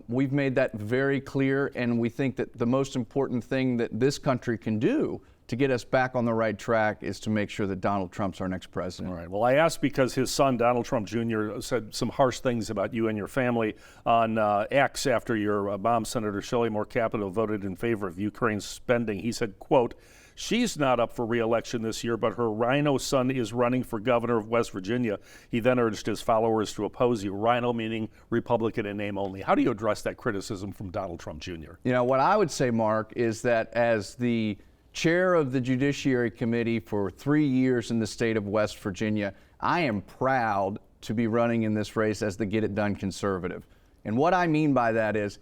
We've made that very clear, and we think that the most important thing that this country can do to get us back on the right track is to make sure that Donald Trump's our next president. All right. Well, I asked because his son, Donald Trump Jr., said some harsh things about you and your family on X after your mom, Senator Shelley Moore Capito, voted in favor of Ukraine's spending. He said, quote, she's not up for re-election this year, but her rhino son is running for governor of West Virginia. He then urged his followers to oppose you. Rhino meaning Republican in name only. How do you address that criticism from Donald Trump Jr.? You know, what I would say, Mark, is that as the chair of the Judiciary Committee for 3 years in the state of West Virginia, I am proud to be running in this race as the Get It Done conservative. And what I mean by that is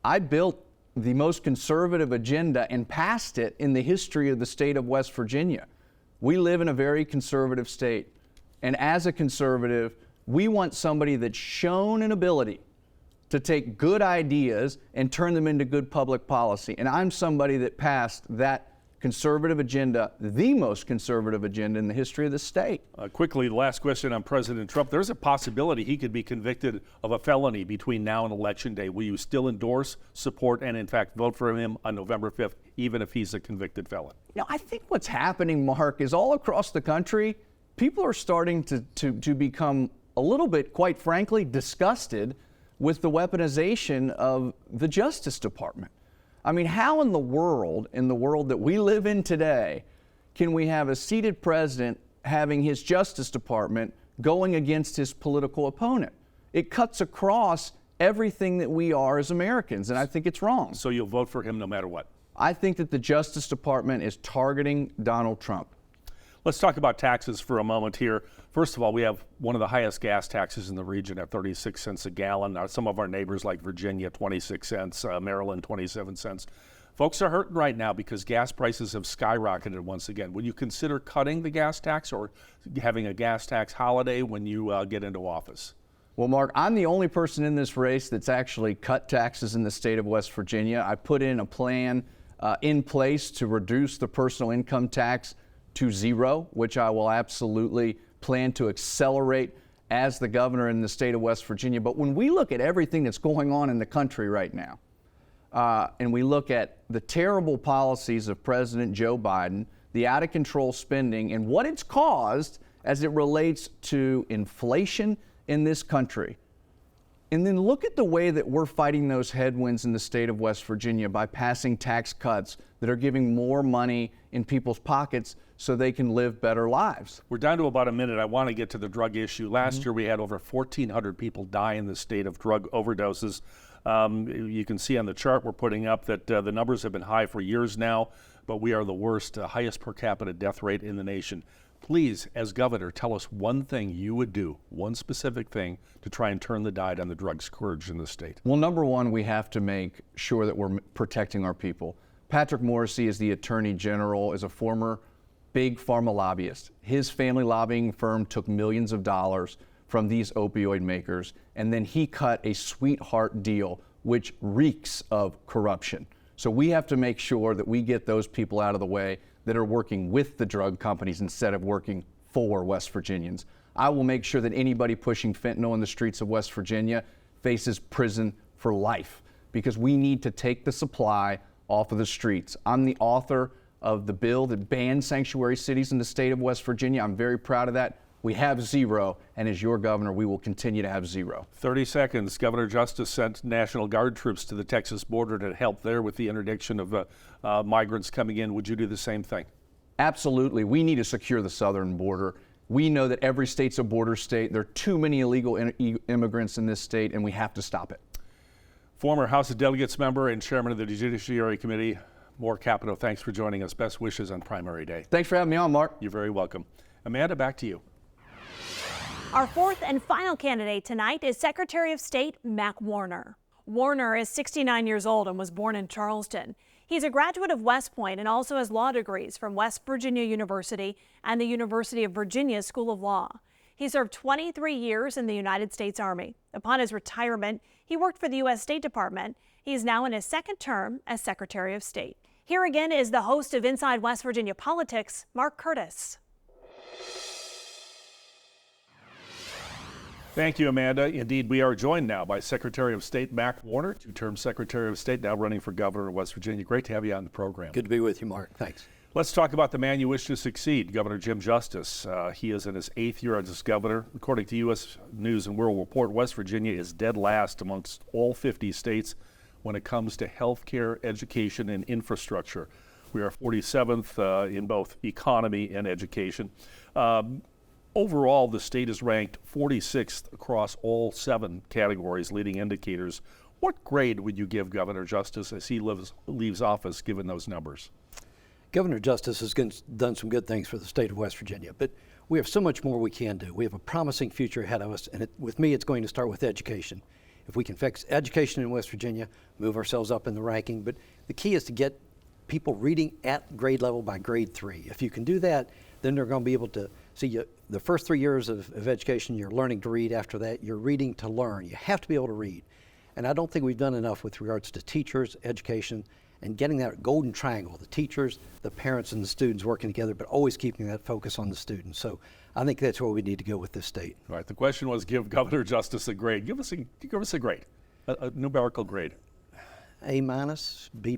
I built the most conservative agenda and passed it in the history of the state of West Virginia. We live in a very conservative state. And as a conservative, we want somebody that's shown an ability to take good ideas and turn them into good public policy. And I'm somebody that passed that conservative agenda, the most conservative agenda in the history of the state. Quickly, the last question on President Trump. There's a possibility he could be convicted of a felony between now and Election Day. Will you still endorse, support, and in fact vote for him on November 5th, even if he's a convicted felon? You know, I think what's happening, Mark, is all across the country, people are starting to become a little bit, quite frankly, disgusted with the weaponization of the Justice Department. I mean, how in the world that we live in today, can we have a seated president having his Justice Department going against his political opponent? It cuts across everything that we are as Americans, and I think it's wrong. So you'll vote for him no matter what? I think that the Justice Department is targeting Donald Trump. Let's talk about taxes for a moment here. First of all, we have one of the highest gas taxes in the region at 36 cents a gallon. Some of our neighbors like Virginia, 26 cents, Maryland, 27 cents. Folks are hurting right now because gas prices have skyrocketed once again. Would you consider cutting the gas tax or having a gas tax holiday when you get into office? Well, Mark, I'm the only person in this race that's actually cut taxes in the state of West Virginia. I put in a plan in place to reduce the personal income tax to zero, which I will absolutely plan to accelerate as the governor in the state of West Virginia. But when we look at everything that's going on in the country right now, and we look at the terrible policies of President Joe Biden, the out-of-control spending, and what it's caused as it relates to inflation in this country, and then look at the way that we're fighting those headwinds in the state of West Virginia by passing tax cuts that are giving more money in people's pockets so they can live better lives. We're down to about a minute. I want to get to the drug issue. Last year we had over 1,400 people die in the state of drug overdoses. You can see on the chart we're putting up that the numbers have been high for years now, but we are the worst, highest per capita death rate in the nation. Please, as governor, tell us one thing you would do, one specific thing, to try and turn the tide on the drug scourge in the state. Well, number one, we have to make sure that we're protecting our people. Patrick Morrisey is the Attorney General, is a former big pharma lobbyist. His family lobbying firm took millions of dollars from these opioid makers, and then he cut a sweetheart deal which reeks of corruption. So we have to make sure that we get those people out of the way that are working with the drug companies instead of working for West Virginians. I will make sure that anybody pushing fentanyl in the streets of West Virginia faces prison for life, because we need to take the supply off of the streets. I'm the author of the bill that bans sanctuary cities in the state of West Virginia. I'm very proud of that. We have zero, and as your governor, we will continue to have zero. 30 seconds. Governor Justice sent National Guard troops to the Texas border to help there with the interdiction of migrants coming in. Would you do the same thing? Absolutely. We need to secure the southern border. We know that every state's a border state. There are too many illegal immigrants in this state, and we have to stop it. Former House of Delegates member and chairman of the Judiciary Committee, Maura Capito, thanks for joining us. Best wishes on primary day. Thanks for having me on, Mark. You're very welcome. Amanda, back to you. Our fourth and final candidate tonight is Secretary of State Mac Warner. Warner is 69 years old and was born in Charleston. He's a graduate of West Point and also has law degrees from West Virginia University and the University of Virginia School of Law. He served 23 years in the United States Army. Upon his retirement, he worked for the U.S. State Department. He is now in his second term as Secretary of State. Here again is the host of Inside West Virginia Politics, Mark Curtis. Thank you, Amanda. Indeed, we are joined now by Secretary of State Mac Warner, two-term Secretary of State, now running for governor of West Virginia. Great to have you on the program. Good to be with you, Mark. Thanks. Let's talk about the man you wish to succeed, Governor Jim Justice. He is in his 8th year as governor. According to U.S. News and World Report, West Virginia is dead last amongst all 50 states when it comes to health care, education, and infrastructure. We are 47th in both economy and education. Overall, the state is ranked 46th across all 7 categories, leading indicators. What grade would you give Governor Justice as he leaves office, given those numbers? Governor Justice has done some good things for the state of West Virginia, but we have so much more we can do. We have a promising future ahead of us, and with me, it's going to start with education. If we can fix education in West Virginia, move ourselves up in the ranking, but the key is to get people reading at grade level by grade 3. If you can do that, then they're going to be able to see the first 3 years of education, you're learning to read. After that, you're reading to learn. You have to be able to read. And I don't think we've done enough with regards to teachers, education, and getting that golden triangle, the teachers, the parents, and the students working together, but always keeping that focus on the students. So I think that's where we need to go with this state. All right, the question was give Governor Justice a grade. Give us a grade, a numerical grade. A-, B+,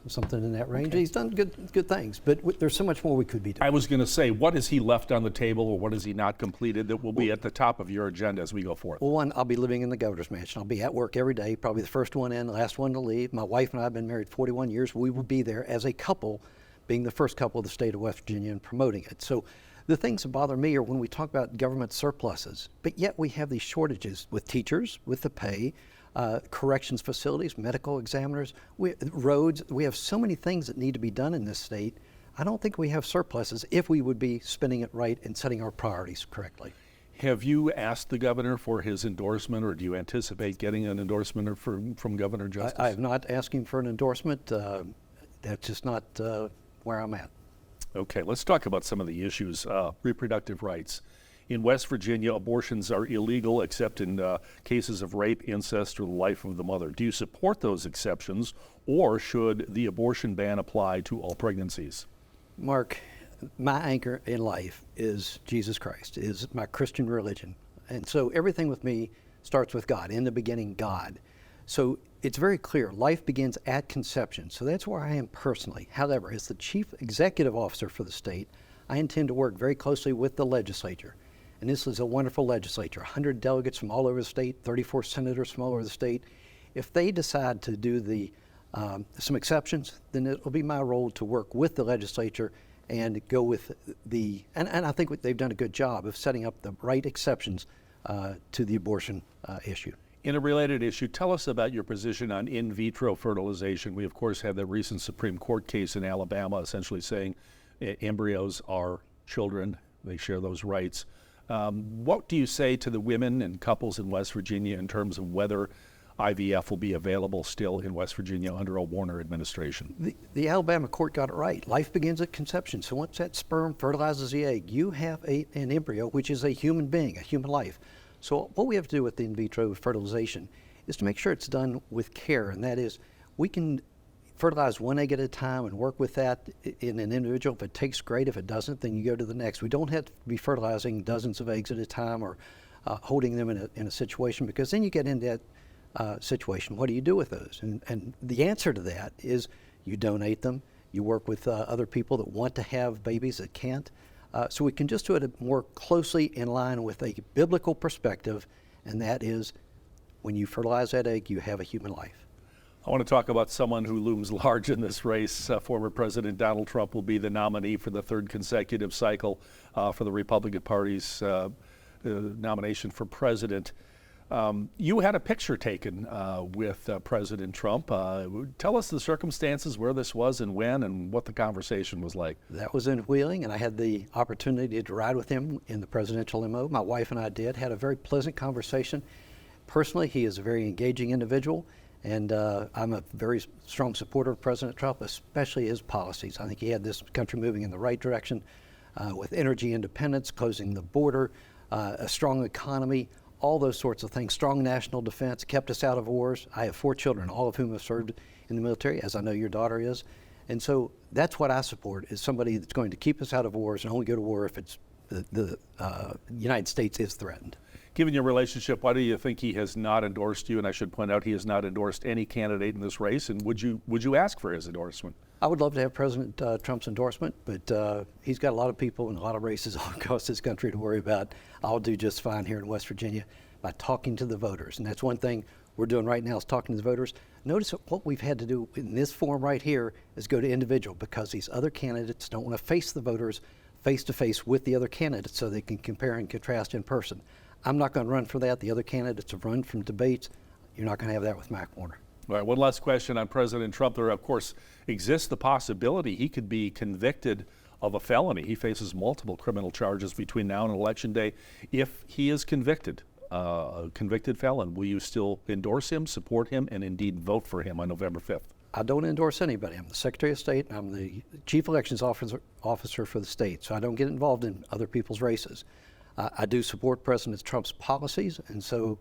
something in that range. Okay. He's done good things, but there's so much more we could be doing. I was going to say, what has he left on the table, or what has he not completed that will be at the top of your agenda as we go forth? Well, one, I'll be living in the governor's mansion. I'll be at work every day, probably the first one in, the last one to leave. My wife and I have been married 41 years. We will be there as a couple, being the first couple of the state of West Virginia and promoting it. So The things that bother me are when we talk about government surpluses, but yet we have these shortages with teachers, with the pay, corrections facilities, medical examiners, roads. We have so many things that need to be done in this state. I don't think we have surpluses if we would be spending it right and setting our priorities correctly. Have you asked the governor for his endorsement, or do you anticipate getting an endorsement from Governor Justice? I have not asked him for an endorsement. That's just not where I'm at. Okay, let's talk about some of the issues. Reproductive rights. In West Virginia, abortions are illegal except in cases of rape, incest, or the life of the mother. Do you support those exceptions, or should the abortion ban apply to all pregnancies? Mark, my anchor in life is Jesus Christ, is my Christian religion. And so everything with me starts with God. In the beginning, God. So it's very clear, life begins at conception. So that's where I am personally. However, as the chief executive officer for the state, I intend to work very closely with the legislature. And this is a wonderful legislature, 100 delegates from all over the state, 34 senators from all over the state. If they decide to do some exceptions, then it will be my role to work with the legislature and go with and I think they've done a good job of setting up the right exceptions to the abortion issue. In a related issue, tell us about your position on in vitro fertilization. We, of course, had the recent Supreme Court case in Alabama essentially saying embryos are children. They share those rights. What do you say to the women and couples in West Virginia in terms of whether IVF will be available still in West Virginia under a Warner administration? The Alabama court got it right. Life begins at conception. So once that sperm fertilizes the egg, you have an embryo, which is a human being, a human life. So what we have to do with the in vitro fertilization is to make sure it's done with care, and that is we can fertilize one egg at a time and work with that in an individual. If it takes, great. If it doesn't, then you go to the next. We don't have to be fertilizing dozens of eggs at a time or holding them in a situation, because then you get into that situation. What do you do with those? And the answer to that is you donate them. You work with other people that want to have babies that can't. So we can just do it more closely in line with a biblical perspective, and that is when you fertilize that egg, you have a human life. I want to talk about someone who looms large in this race. Former President Donald Trump will be the nominee for the third consecutive cycle for the Republican Party's nomination for president. You had a picture taken with President Trump. Tell us the circumstances, where this was and when, and what the conversation was like. That was in Wheeling, and I had the opportunity to ride with him in the presidential limo. My wife and I had a very pleasant conversation. Personally, he is a very engaging individual, and I'm a very strong supporter of President Trump, especially his policies. I think he had this country moving in the right direction with energy independence, closing the border, a strong economy, all those sorts of things. Strong national defense, kept us out of wars. I have 4 children, all of whom have served in the military, as I know your daughter is. And so that's what I support, is somebody that's going to keep us out of wars and only go to war if it's the United States is threatened. Given your relationship, why do you think he has not endorsed you? And I should point out, he has not endorsed any candidate in this race. And would you ask for his endorsement? I would love to have President Trump's endorsement, but he's got a lot of people and a lot of races all across this country to worry about. I'll do just fine here in West Virginia by talking to the voters. And that's one thing we're doing right now, is talking to the voters. Notice what we've had to do in this forum right here is go to individual, because these other candidates don't want to face the voters face to face with the other candidates so they can compare and contrast in person. I'm not going to run for that. The other candidates have run from debates. You're not going to have that with Mac Warner. All right, one last question on President Trump. There, of course, exists the possibility he could be convicted of a felony. He faces multiple criminal charges between now and Election Day. If he is convicted, a convicted felon, will you still endorse him, support him, and indeed vote for him on November 5th? I don't endorse anybody. I'm the Secretary of State, and I'm the Chief Elections Officer for the state, so I don't get involved in other people's races. I do support President Trump's policies, and so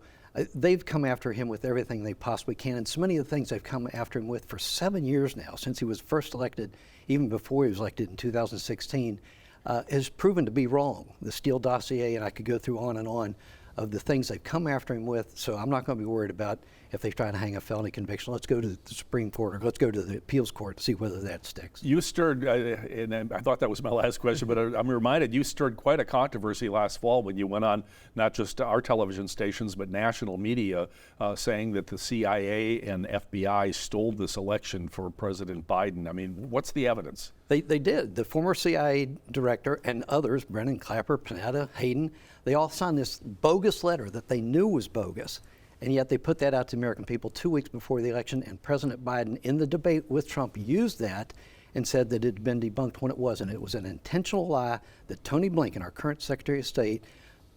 they've come after him with everything they possibly can, and so many of the things they've come after him with for 7 years now, since he was first elected, even before he was elected in 2016, has proven to be wrong. The Steele dossier, and I could go through on and on of the things they've come after him with, so I'm not going to be worried about if they try to hang a felony conviction, let's go to the Supreme Court or let's go to the appeals court to see whether that sticks. You stirred, and I thought that was my last question, but I'm reminded you stirred quite a controversy last fall when you went on not just our television stations, but national media saying that the CIA and FBI stole this election for President Biden. I mean, what's the evidence? They did. The former CIA director and others, Brennan, Clapper, Panetta, Hayden, they all signed this bogus letter that they knew was bogus. And yet they put that out to the American people 2 weeks before the election, and President Biden, in the debate with Trump, used that and said that it had been debunked when it wasn't. It was an intentional lie that Tony Blinken, our current Secretary of State,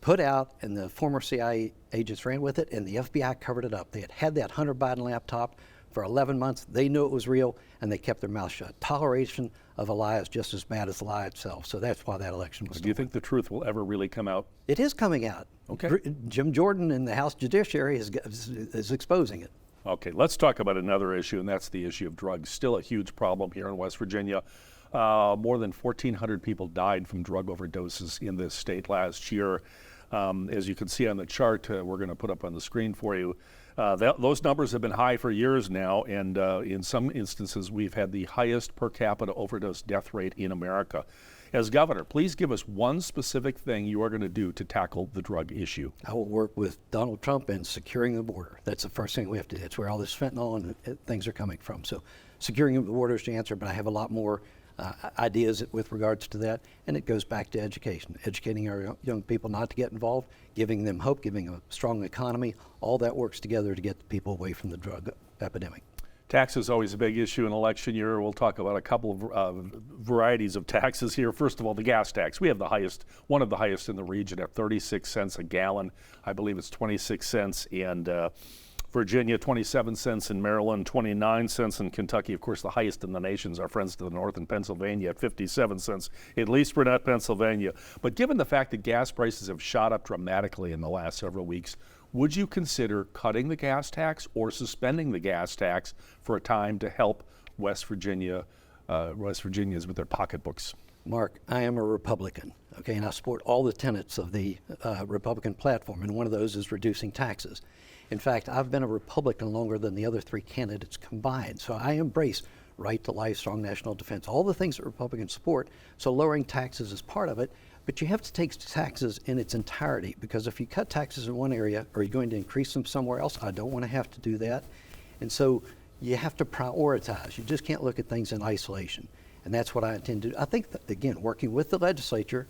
put out, and the former CIA agents ran with it, and the FBI covered it up. They had that Hunter Biden laptop for 11 months. They knew it was real, and they kept their mouth shut. Toleration of a lie is just as bad as the lie itself. So that's why that election was stolen. Do you think the truth will ever really come out? It is coming out. Okay. Jim Jordan in the House Judiciary is exposing it. Okay, let's talk about another issue, and that's the issue of drugs. Still a huge problem here in West Virginia. More than 1,400 people died from drug overdoses in this state last year. As you can see on the chart, we're going to put up on the screen for you. Those numbers have been high for years now, and in some instances, we've had the highest per capita overdose death rate in America. As governor, please give us one specific thing you are going to do to tackle the drug issue. I will work with Donald Trump in securing the border. That's the first thing we have to do. That's where all this fentanyl and things are coming from. So securing the border is the answer, but I have a lot more ideas with regards to that, and it goes back to education, educating our young people not to get involved, giving them hope, giving them a strong economy. All that works together to get the people away from the drug epidemic. Tax is always a big issue in election year. We'll talk about a couple of varieties of taxes here. First of all, the gas tax. We have the highest, one of the highest in the region at 36 cents a gallon. I believe it's 26 cents in Virginia, 27 cents in Maryland, 29 cents in Kentucky. Of course, the highest in the nation is our friends to the north in Pennsylvania at 57 cents, at least for not Pennsylvania. But given the fact that gas prices have shot up dramatically in the last several weeks, would you consider cutting the gas tax or suspending the gas tax for a time to help West Virginians with their pocketbooks? Mark, I am a Republican, okay, and I support all the tenets of the Republican platform, and one of those is reducing taxes. In fact, I've been a Republican longer than the other three candidates combined, so I embrace right to life, strong national defense, all the things that Republicans support, so lowering taxes is part of it. But you have to take taxes in its entirety, because if you cut taxes in one area, are you going to increase them somewhere else? I don't want to have to do that. And so you have to prioritize. You just can't look at things in isolation. And that's what I intend to do. I think that, again, working with the legislature,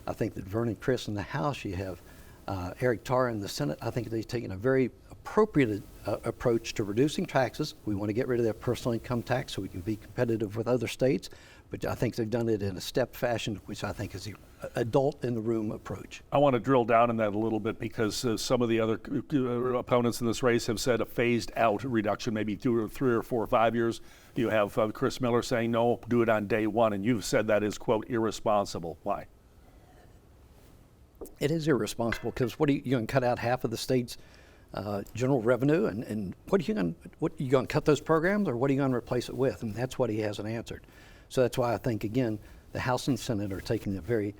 I think that Vernon Criss in the House, you have Eric Tarr in the Senate, I think they've taken a very appropriate approach to reducing taxes. We want to get rid of that personal income tax so we can be competitive with other states. But I think they've done it in a step fashion, which I think is the adult in the room approach. I want to drill down on that a little bit, because some of the other opponents in this race have said a phased out reduction, maybe 2 or 3 or 4 or 5 years. You have Chris Miller saying, no, do it on day one. And you've said that is, quote, irresponsible. Why? It is irresponsible, because what are you going to cut out half of the state's general revenue, and what are you going to cut those programs, or what are you going to replace it with? And that's what he hasn't answered. So that's why I think, again, the House and Senate are taking a very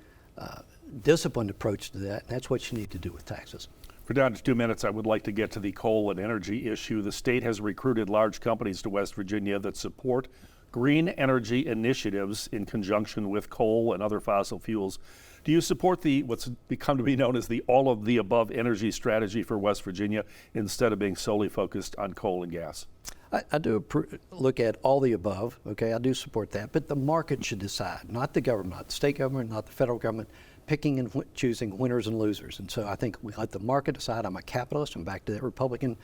disciplined approach to that, and that's what you need to do with taxes. For down to 2 minutes, I would like to get to the coal and energy issue. The state has recruited large companies to West Virginia that support green energy initiatives in conjunction with coal and other fossil fuels. Do you support what's become to be known as the all-of-the-above energy strategy for West Virginia instead of being solely focused on coal and gas? I do look at all the above, okay? I do support that, but the market should decide, not the government, not the state government, not the federal government, picking and choosing winners and losers. And so I think we let the market decide. I'm a capitalist. I'm back to that Republican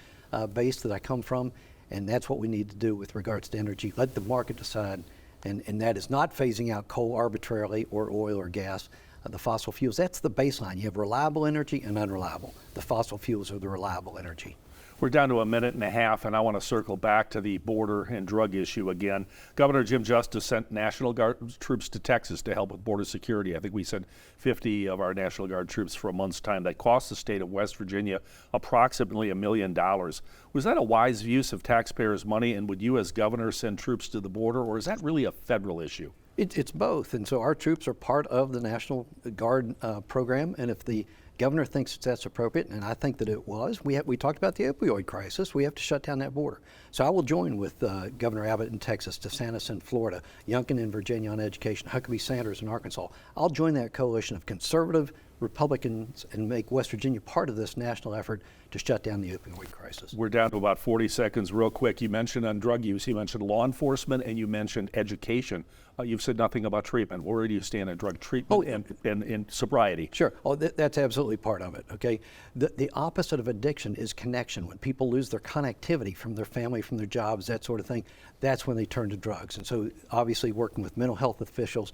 base that I come from, and that's what we need to do with regards to energy. Let the market decide, and that is not phasing out coal arbitrarily or oil or gas. The fossil fuels, that's the baseline. You have reliable energy and unreliable. The fossil fuels are the reliable energy. We're down to a minute and a half, and I want to circle back to the border and drug issue again. Governor Jim Justice sent National Guard troops to Texas to help with border security. I think we sent 50 of our National Guard troops for a month's time. That cost the state of West Virginia approximately $1 million. Was that a wise use of taxpayers' money, and would you as governor send troops to the border, or is that really a federal issue? It's both, and so our troops are part of the National Guard program, and if the Governor thinks that's appropriate, and I think that it was. We talked about the opioid crisis. We have to shut down that border. So I will join with Governor Abbott in Texas, DeSantis in Florida, Youngkin in Virginia on education, Huckabee Sanders in Arkansas. I'll join that coalition of conservative Republicans and make West Virginia part of this national effort to shut down the opioid crisis. We're down to about 40 seconds. Real quick, you mentioned on drug use, you mentioned law enforcement, and you mentioned education. You've said nothing about treatment. Where do you stand on drug treatment and sobriety? Sure. Oh, that's absolutely part of it, okay? The opposite of addiction is connection. When people lose their connectivity from their family, from their jobs, that sort of thing, that's when they turn to drugs. And so obviously working with mental health officials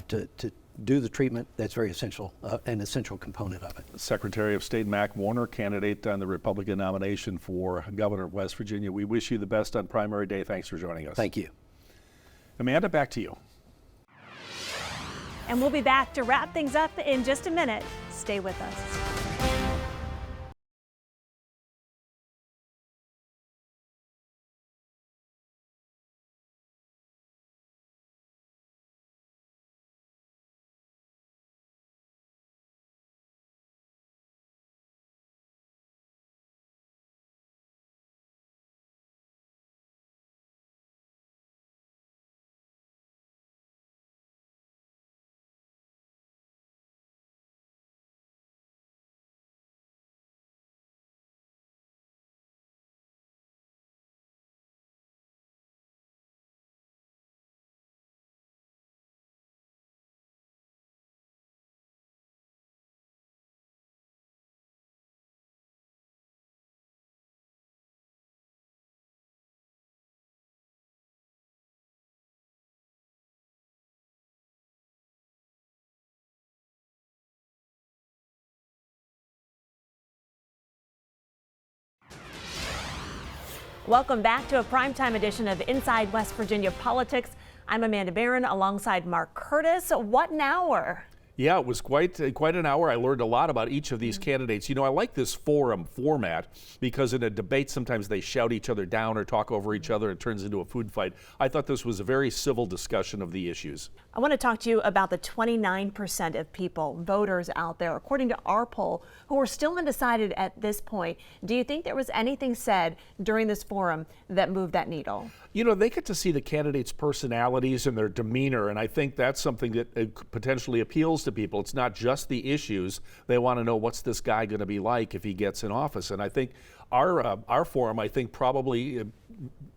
to do the treatment, that's very essential, an essential component of it. Secretary of State Mac Warner, candidate on the Republican nomination for governor of West Virginia. We wish you the best on primary day. Thanks for joining us. Thank you. Amanda, back to you. And we'll be back to wrap things up in just a minute. Stay with us. Welcome back to a primetime edition of Inside West Virginia Politics. I'm Amanda Barron alongside Mark Curtis. What an hour! Yeah, it was quite an hour. I learned a lot about each of these candidates. You know, I like this forum format because in a debate sometimes they shout each other down or talk over each other. It turns into a food fight. I thought this was a very civil discussion of the issues. I want to talk to you about the 29% of people, voters out there, according to our poll, who are still undecided at this point. Do you think there was anything said during this forum that moved that needle? You know, they get to see the candidates' personalities and their demeanor, and I think that's something that potentially appeals to people. It's not just the issues. They want to know, what's this guy going to be like if he gets in office? And I think our forum, I think, probably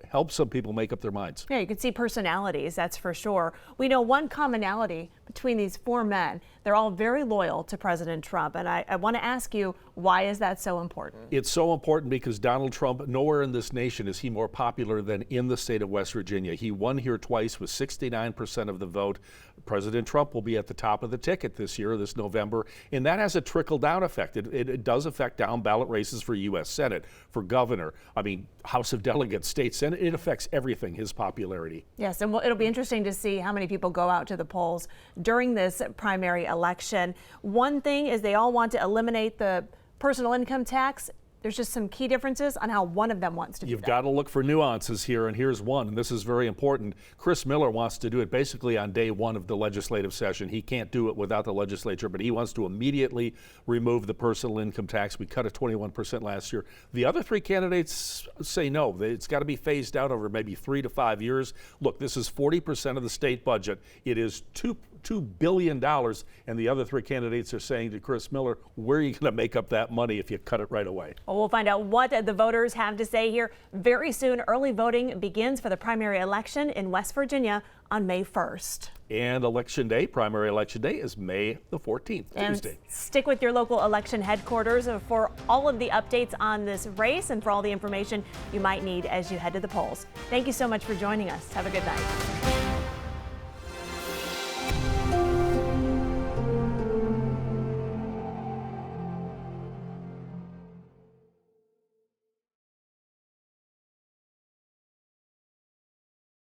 helps some people make up their minds. Yeah, you can see personalities, that's for sure. We know one commonality between these four men. They're all very loyal to President Trump. And I want to ask you, why is that so important? It's so important because Donald Trump, nowhere in this nation is he more popular than in the state of West Virginia. He won here twice with 69% of the vote. President Trump will be at the top of the ticket this year, this November, and that has a trickle-down effect. It does affect down ballot races for U.S. Senate, for governor, House of Delegates, state Senate. It affects everything, his popularity. Yes, and it'll be interesting to see how many people go out to the polls during this primary election. One thing is they all want to eliminate the personal income tax. There's just some key differences on how one of them wants to do that. You've got to look for nuances here, and here's one, and this is very important. Chris Miller wants to do it basically on day one of the legislative session. He can't do it without the legislature, but he wants to immediately remove the personal income tax. We cut it 21% last year. The other three candidates say no. It's got to be phased out over maybe 3 to 5 years. Look, this is 40% of the state budget. It is $2 billion, and the other three candidates are saying to Chris Miller, where are you going to make up that money if you cut it right away? Well, we'll find out what the voters have to say here very soon. Early voting begins for the primary election in West Virginia on May 1st. And election day, primary election day, is May the 14th, Tuesday. And stick with your local election headquarters for all of the updates on this race and for all the information you might need as you head to the polls. Thank you so much for joining us. Have a good night.